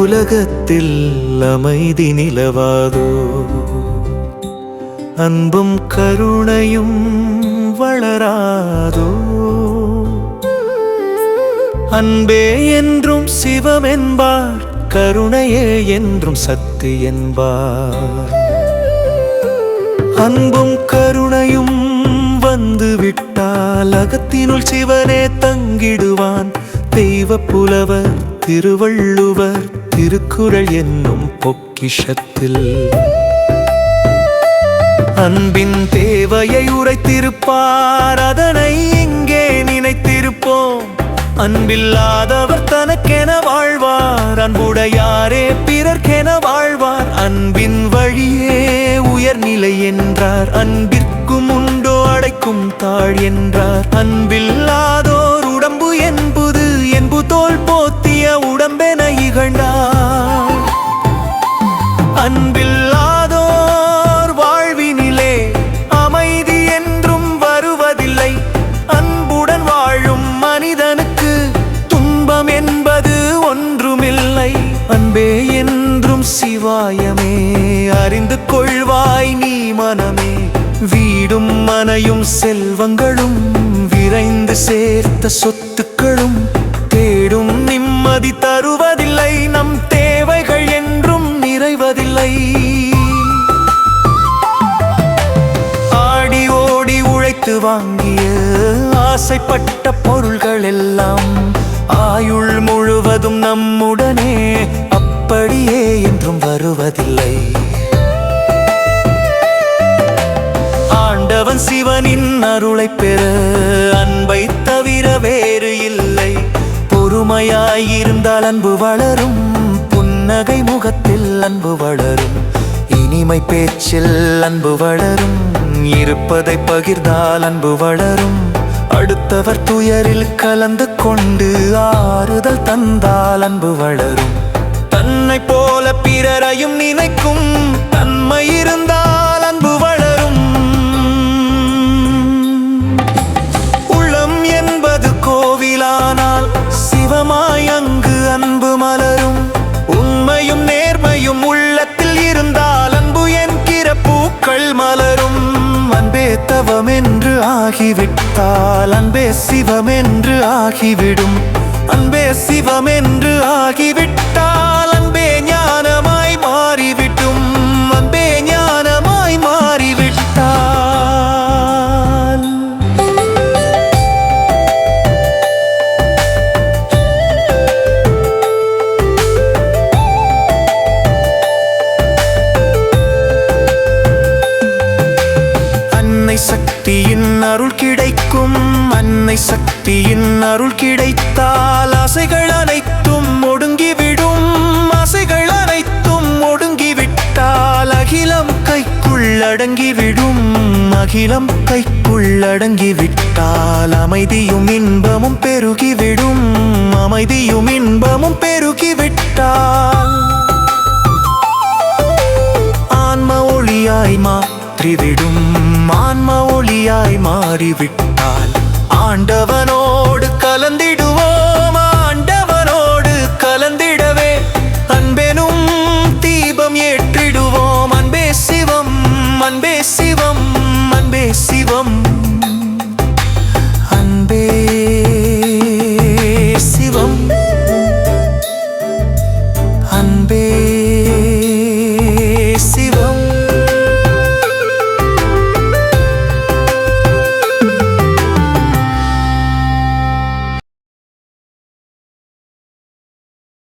உலகத்தில் அமைதி நிலவாதோ? அன்பும் கருணையும் வளராதோ? அன்பே என்றும் சிவம் என்பார், கருணையே என்றும் சக்தி என்பார். அன்பும் கருணையும் வந்து விட்டால் அகத்தினுள் சிவனே தங்கிடுவான். தெய்வ புலவர் திருவள்ளுவர் திருக்குறள் என்னும் பொக்கிஷத்தில் அன்பின் தேவையை உரைத்திருப்பார். அதனை இங்கே நினைத்திருப்போம். அன்பில்லாதவர் தனக்கென வாழ்வார், அன்புடையாரே பிறர்க்கென வாழ்வார். அன்பின் வழியே உயர்நிலை என்றார், அன்பிற்கும் உண்டோ அடைக்கும் தாழ் என்றார். அன்பில்லாதோர் உடம்பு என்பு தோல் போத்திய உடம்பென இகழ்ந்தார். அன்பில்லாதோர் வாழ்வினிலே அமைதி என்றும் வருவதில்லை. அன்புடன் வாழும் மனிதனுக்கு துன்பம் என்பது ஒன்றுமில்லை. அன்பே என்றும் சிவாயமே, அறிந்து கொள்வாய் நீ மனமே. வீடும் மனையும் செல்வங்களும் விரைந்து சேர்த்த சொத்துக்களும் தேடும் நிம்மதி தருவதில்லை. நம் தேவைகள் என்றும் நிறைவதில்லை. ஆடி ஓடி உழைத்து வாங்கிய ஆசைப்பட்ட பொருள்கள் எல்லாம் ஆயுள் முழுவதும் நம்முடனே அப்படியே என்றும் வருவதில்லை. ஆண்டவன் சிவனின் அருளை பெற அன்பை தவிர வேறு இல்லை. பொறுமையாயிருந்தால் அன்பு வளரும், புன்னகை முகத்தில் அன்பு வளரும், இனிமை பேச்சில் அன்பு வளரும், இருப்பதை பகிர்ந்தால் அன்பு வளரும். அடுத்தவர் துயரில் கலந்து கொண்டு ஆறுதல் தந்தால் அன்பு வளரும். தன்னை போல பிறரையும் நினைக்கும் தன்மை இருந்தால் அன்பு வளரும். உள்ளம் என்பது கோவிலானால் சிவமாய் அங்கு அன்பு மலரும். உண்மையும் நேர்மையும் உள்ளத்தில் இருந்தால் அன்பு என்கிற பூக்கள் மலரும். அன்பே தவம் என்று ஆகிவிட்டால் அன்பே சிவம் என்று ஆகிவிடும். அன்பே சிவம் என்று ஆகிவிட்டால் அன்பே ஞானமாய் மாறிவிடும். அன்பே ஞானமாய் மாறிவிட்டால் அன்னை சக்தியின் அருள் கிடைக்கும். அன்னை சக்தியின் அருள் கிடைத்தால் ஆசைகள் அனைத்தும் ஒடுங்கிவிடும். ஆசைகள் அனைத்தும் ஒடுங்கிவிட்டால் அகிலம் கைக்குள் அடங்கிவிடும். அகிலம் கைக்குள் அடங்கிவிட்டால் அமைதியும் இன்பமும் பெருகிவிடும். அமைதியும் இன்பமும் பெருகிவிட்டால் ஆன்ம ஒளியாய் மாற்றிவிடும். ஆன்ம ஒளியாய் மாறிவிட்டால் ஆண்டவனோடு கலந்திடுவோம். ஆண்டவனோடு கலந்திடவே அன்பெனும் தீபம் ஏற்றிடுவோம். அன்பே சிவம், அன்பே சிவம், அன்பே சிவம்.